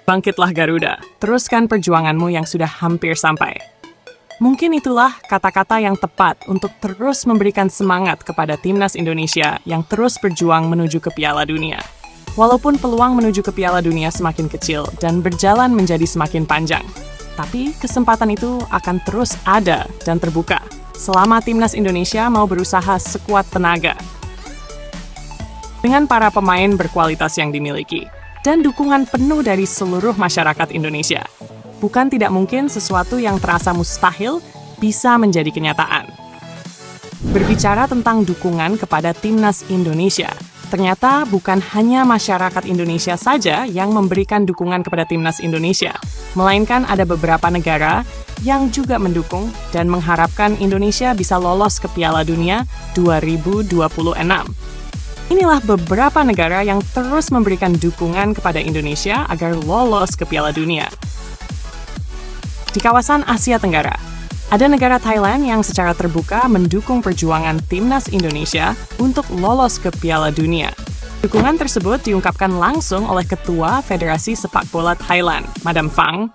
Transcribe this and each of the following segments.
Bangkitlah Garuda, teruskan perjuanganmu yang sudah hampir sampai. Mungkin itulah kata-kata yang tepat untuk terus memberikan semangat kepada timnas Indonesia yang terus berjuang menuju ke Piala Dunia. Walaupun peluang menuju ke Piala Dunia semakin kecil dan berjalan menjadi semakin panjang, tapi kesempatan itu akan terus ada dan terbuka selama timnas Indonesia mau berusaha sekuat tenaga. Dengan para pemain berkualitas yang dimiliki dan dukungan penuh dari seluruh masyarakat Indonesia, bukan tidak mungkin sesuatu yang terasa mustahil bisa menjadi kenyataan. Berbicara tentang dukungan kepada timnas Indonesia, ternyata bukan hanya masyarakat Indonesia saja yang memberikan dukungan kepada timnas Indonesia, melainkan ada beberapa negara yang juga mendukung dan mengharapkan Indonesia bisa lolos ke Piala Dunia 2026. Inilah beberapa negara yang terus memberikan dukungan kepada Indonesia agar lolos ke Piala Dunia. Di kawasan Asia Tenggara, ada negara Thailand yang secara terbuka mendukung perjuangan timnas Indonesia untuk lolos ke Piala Dunia. Dukungan tersebut diungkapkan langsung oleh Ketua Federasi Sepak Bola Thailand, Madam Phang.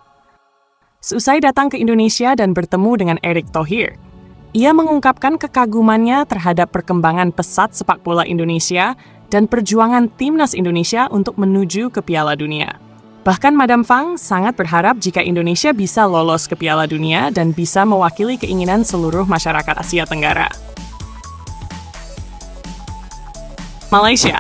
Seusai datang ke Indonesia dan bertemu dengan Erick Thohir, ia mengungkapkan kekagumannya terhadap perkembangan pesat sepak bola Indonesia dan perjuangan timnas Indonesia untuk menuju ke Piala Dunia. Bahkan Madam Phang sangat berharap jika Indonesia bisa lolos ke Piala Dunia dan bisa mewakili keinginan seluruh masyarakat Asia Tenggara. Malaysia.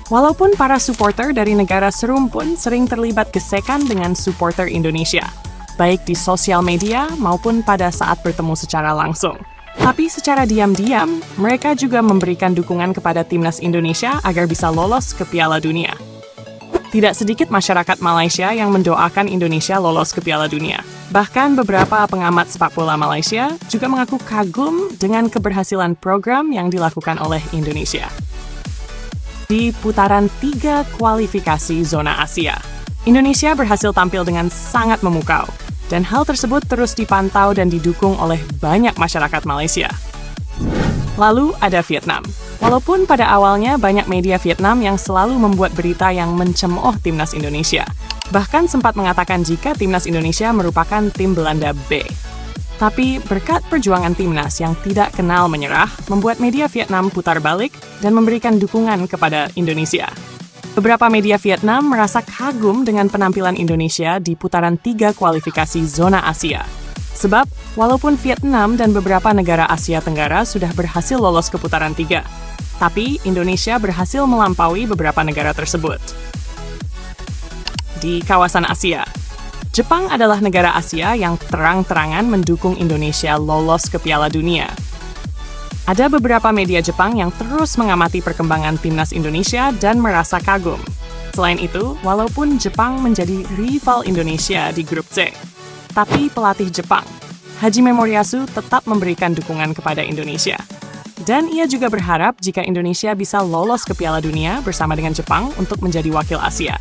Walaupun para supporter dari negara serumpun sering terlibat gesekan dengan supporter Indonesia, baik di sosial media maupun pada saat bertemu secara langsung. Tapi secara diam-diam, mereka juga memberikan dukungan kepada timnas Indonesia agar bisa lolos ke Piala Dunia. Tidak sedikit masyarakat Malaysia yang mendoakan Indonesia lolos ke Piala Dunia. Bahkan beberapa pengamat sepak bola Malaysia juga mengaku kagum dengan keberhasilan program yang dilakukan oleh Indonesia. Di putaran 3 kualifikasi zona Asia, Indonesia berhasil tampil dengan sangat memukau, dan hal tersebut terus dipantau dan didukung oleh banyak masyarakat Malaysia. Lalu ada Vietnam. Walaupun pada awalnya banyak media Vietnam yang selalu membuat berita yang mencemooh timnas Indonesia, bahkan sempat mengatakan jika timnas Indonesia merupakan tim Belanda B. Tapi berkat perjuangan timnas yang tidak kenal menyerah, membuat media Vietnam putar balik dan memberikan dukungan kepada Indonesia. Beberapa media Vietnam merasa kagum dengan penampilan Indonesia di putaran 3 kualifikasi zona Asia. Sebab, walaupun Vietnam dan beberapa negara Asia Tenggara sudah berhasil lolos ke putaran 3, tapi Indonesia berhasil melampaui beberapa negara tersebut. Di kawasan Asia, Jepang adalah negara Asia yang terang-terangan mendukung Indonesia lolos ke Piala Dunia. Ada beberapa media Jepang yang terus mengamati perkembangan timnas Indonesia dan merasa kagum. Selain itu, walaupun Jepang menjadi rival Indonesia di grup C, tapi pelatih Jepang, Hajime Moriyasu, tetap memberikan dukungan kepada Indonesia. Dan ia juga berharap jika Indonesia bisa lolos ke Piala Dunia bersama dengan Jepang untuk menjadi wakil Asia.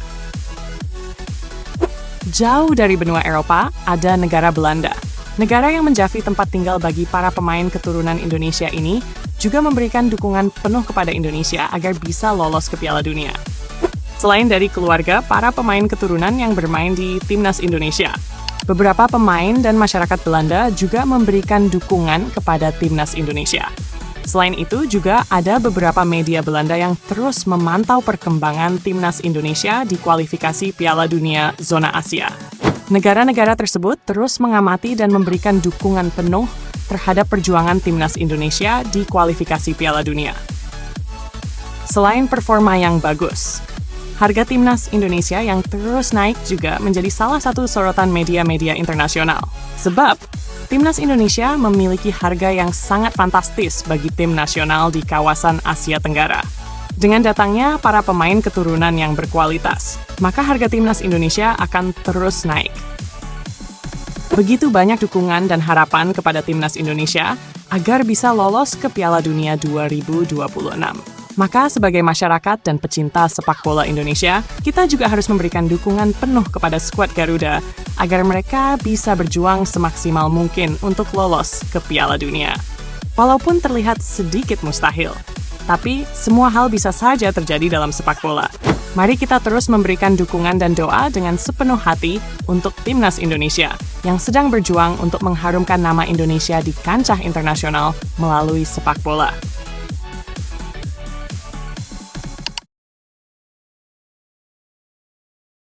Jauh dari benua Eropa, ada negara Belanda. Negara yang menjadi tempat tinggal bagi para pemain keturunan Indonesia ini juga memberikan dukungan penuh kepada Indonesia agar bisa lolos ke Piala Dunia. Selain dari keluarga para pemain keturunan yang bermain di timnas Indonesia, beberapa pemain dan masyarakat Belanda juga memberikan dukungan kepada timnas Indonesia. Selain itu, juga ada beberapa media Belanda yang terus memantau perkembangan timnas Indonesia di kualifikasi Piala Dunia zona Asia. Negara-negara tersebut terus mengamati dan memberikan dukungan penuh terhadap perjuangan timnas Indonesia di kualifikasi Piala Dunia. Selain performa yang bagus, harga timnas Indonesia yang terus naik juga menjadi salah satu sorotan media-media internasional. Sebab, timnas Indonesia memiliki harga yang sangat fantastis bagi tim nasional di kawasan Asia Tenggara. Dengan datangnya para pemain keturunan yang berkualitas, maka harga timnas Indonesia akan terus naik. Begitu banyak dukungan dan harapan kepada timnas Indonesia agar bisa lolos ke Piala Dunia 2026. Maka sebagai masyarakat dan pecinta sepak bola Indonesia, kita juga harus memberikan dukungan penuh kepada skuad Garuda agar mereka bisa berjuang semaksimal mungkin untuk lolos ke Piala Dunia. Walaupun terlihat sedikit mustahil, tapi semua hal bisa saja terjadi dalam sepak bola. Mari kita terus memberikan dukungan dan doa dengan sepenuh hati untuk Timnas Indonesia yang sedang berjuang untuk mengharumkan nama Indonesia di kancah internasional melalui sepak bola.